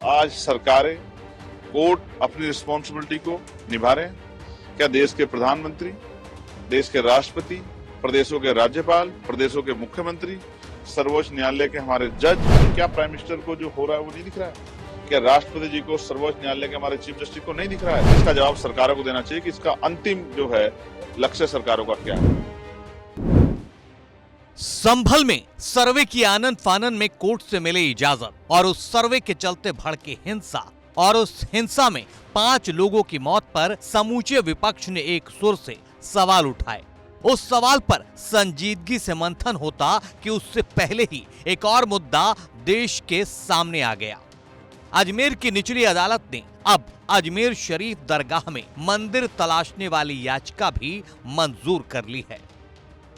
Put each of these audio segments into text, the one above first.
आज सरकारें, कोर्ट अपनी रिस्पॉन्सिबिलिटी को निभा रहे हैं? क्या देश के प्रधानमंत्री, देश के राष्ट्रपति, प्रदेशों के राज्यपाल, प्रदेशों के मुख्यमंत्री, सर्वोच्च न्यायालय के हमारे जज, क्या प्राइम मिनिस्टर को जो हो रहा है वो नहीं दिख रहा है? क्या राष्ट्रपति जी को, सर्वोच्च न्यायालय के हमारे चीफ जस्टिस को नहीं दिख रहा है? इसका जवाब सरकारों को देना चाहिए कि इसका अंतिम जो है लक्ष्य सरकारों का क्या है। संभल में सर्वे की आनंद फानन में कोर्ट से मिले इजाजत और उस सर्वे के चलते भड़की हिंसा और उस हिंसा में 5 लोगों की मौत पर समूचे विपक्ष ने एक सुर से सवाल उठाए। उस सवाल पर संजीदगी से मंथन होता कि उससे पहले ही एक और मुद्दा देश के सामने आ गया। अजमेर की निचली अदालत ने अब अजमेर शरीफ दरगाह में मंदिर तलाशने वाली याचिका भी मंजूर कर ली है।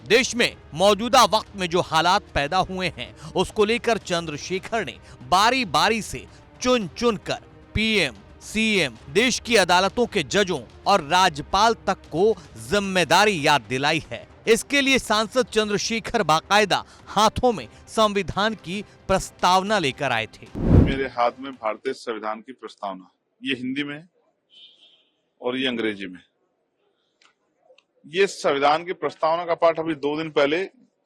देश में मौजूदा वक्त में जो हालात पैदा हुए हैं उसको लेकर चंद्रशेखर ने बारी बारी से चुन चुन कर पीएम, सीएम, देश की अदालतों के जजों और राज्यपाल तक को जिम्मेदारी याद दिलाई है। इसके लिए सांसद चंद्रशेखर बाकायदा हाथों में संविधान की प्रस्तावना लेकर आए थे। मेरे हाथ में भारतीय संविधान की प्रस्तावना, ये हिंदी में और ये अंग्रेजी में। ये संविधान की प्रस्तावना का पाठ अभी 2 दिन पहले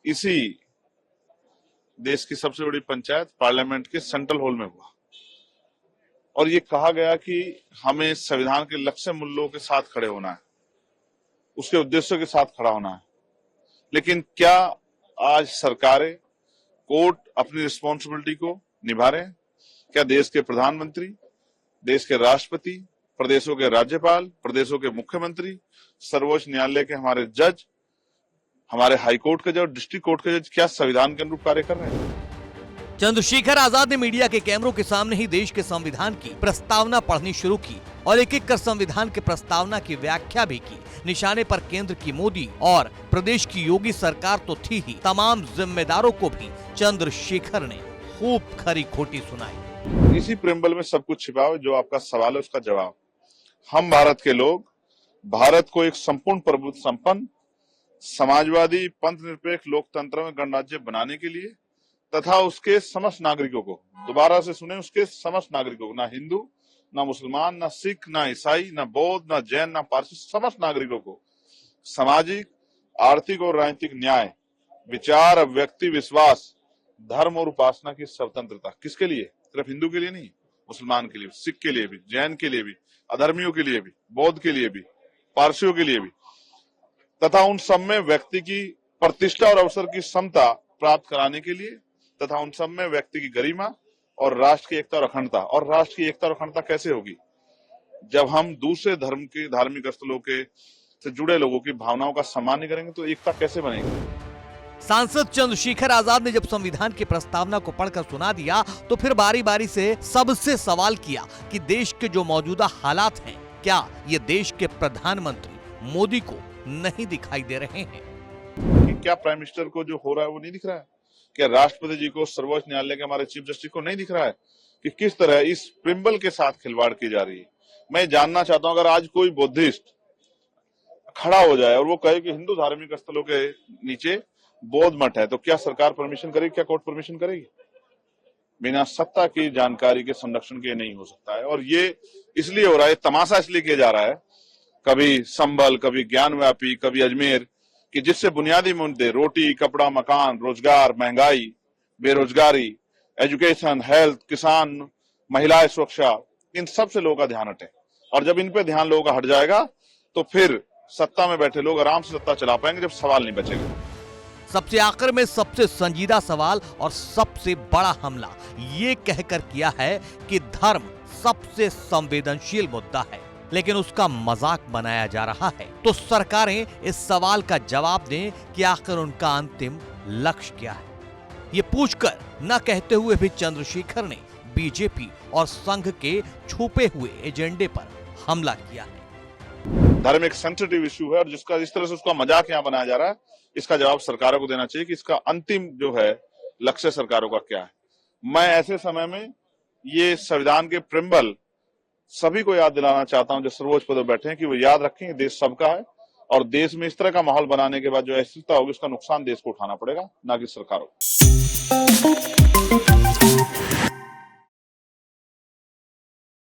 इसी देश की सबसे बड़ी पंचायत पार्लियामेंट के सेंट्रल हॉल में हुआ और ये कहा गया कि हमें संविधान के लक्ष्य मूल्यों के साथ खड़े होना है, उसके उद्देश्यों के साथ खड़ा होना है। लेकिन क्या आज सरकारें, कोर्ट अपनी रिस्पॉन्सिबिलिटी को निभा रहे हैं? क्या देश के प्रधानमंत्री, देश के राष्ट्रपति, प्रदेशों के राज्यपाल, प्रदेशों के मुख्यमंत्री, सर्वोच्च न्यायालय के हमारे जज, हमारे हाई कोर्ट के जज, डिस्ट्रिक्ट कोर्ट के जज क्या संविधान के अनुरूप कार्य कर रहे हैं? चंद्रशेखर आजाद ने मीडिया के कैमरों के सामने ही देश के संविधान की प्रस्तावना पढ़नी शुरू की और एक एक कर संविधान के प्रस्तावना की व्याख्या भी की। निशाने पर केंद्र की मोदी और प्रदेश की योगी सरकार तो थी ही, तमाम जिम्मेदारों को भी चंद्रशेखर ने खूब खरी खोटी सुनाई। इसी प्रेम्बल में सब कुछ छिपा है। जो आपका सवाल है उसका जवाब, हम भारत के लोग भारत को एक संपूर्ण प्रभुत्व संपन्न, समाजवादी, पंथ निरपेक्ष लोकतंत्र में गणराज्य बनाने के लिए तथा उसके समस्त नागरिकों को, दोबारा से सुने, उसके समस्त नागरिकों को, ना हिंदू, ना मुसलमान, ना सिख, ना ईसाई, ना बौद्ध, ना जैन, ना पारसी, समस्त नागरिकों को सामाजिक, आर्थिक और राजनीतिक न्याय, विचार, व्यक्ति विश्वास, धर्म और उपासना की स्वतंत्रता। किसके लिए? सिर्फ हिंदू के लिए नहीं, मुसलमान के लिए, सिख के लिए भी, जैन के लिए भी, अधर्मियों के लिए भी, बौद्ध के लिए भी, पारसियों के लिए भी, तथा उन सब में व्यक्ति की प्रतिष्ठा और अवसर की समता प्राप्त कराने के लिए, तथा उन सब में व्यक्ति की गरिमा और राष्ट्र की एकता और अखंडता। और राष्ट्र की एकता और अखंडता कैसे होगी? जब हम दूसरे धर्म के, धार्मिक स्थलों के से जुड़े लोगों की भावनाओं का सम्मान नहीं करेंगे तो एकता कैसे बनेगी? सांसद चंद्रशेखर आजाद ने जब संविधान की प्रस्तावना को पढ़कर सुना दिया तो फिर बारी बारी से सबसे सवाल किया कि देश के जो मौजूदा हालात हैं, क्या ये देश के प्रधानमंत्री मोदी को नहीं दिखाई दे रहे हैं? कि क्या प्राइम मिनिस्टर को जो हो रहा है वो नहीं दिख रहा है? क्या राष्ट्रपति जी को, सर्वोच्च न्यायालय के हमारे चीफ जस्टिस को नहीं दिख रहा है कि किस तरह इस प्रिम्बल के साथ खिलवाड़ की जा रही है? मैं जानना चाहता हूं, अगर आज कोई बुद्धिस्ट खड़ा हो जाए और वो कहे कि हिंदू धार्मिक स्थलों के नीचे बौद्ध मठ है, तो क्या सरकार परमिशन करेगी? क्या कोर्ट परमिशन करेगी? बिना सत्ता की जानकारी के संरक्षण के नहीं हो सकता है। और ये इसलिए हो रहा है, तमाशा इसलिए किया जा रहा है, कभी संभल, कभी ज्ञानव्यापी, कभी अजमेर, कि जिससे बुनियादी मुद्दे रोटी, कपड़ा, मकान, रोजगार, महंगाई, बेरोजगारी, एजुकेशन, हेल्थ, किसान, महिलाएं, सुरक्षा, इन सब से लोगों का ध्यान हटे। और जब इन पे ध्यान लोगों का हट जाएगा तो फिर सत्ता में बैठे लोग आराम से सत्ता चला पाएंगे, जब सवाल नहीं बचेगा। सबसे आखिर में सबसे संजीदा सवाल और सबसे बड़ा हमला ये कहकर किया है कि धर्म सबसे संवेदनशील मुद्दा है, लेकिन उसका मजाक बनाया जा रहा है। तो सरकारें इस सवाल का जवाब दें कि आखिर उनका अंतिम लक्ष्य क्या है। ये पूछकर न कहते हुए भी चंद्रशेखर ने बीजेपी और संघ के छुपे हुए एजेंडे पर हमला किया है। धर्म एक सेंसिटिव इश्यू है और जिसका इस तरह से उसका मजाक यहाँ बनाया जा रहा है, इसका जवाब सरकारों को देना चाहिए कि इसका अंतिम जो है लक्ष्य सरकारों का क्या है। मैं ऐसे समय में ये संविधान के प्रिम्बल सभी को याद दिलाना चाहता हूं जो सर्वोच्च पद पर बैठे हैं, कि वो याद रखें देश सबका है और देश में इस तरह का माहौल बनाने के बाद जो अस्थिरता होगी उसका नुकसान देश को उठाना पड़ेगा, ना कि सरकारों को।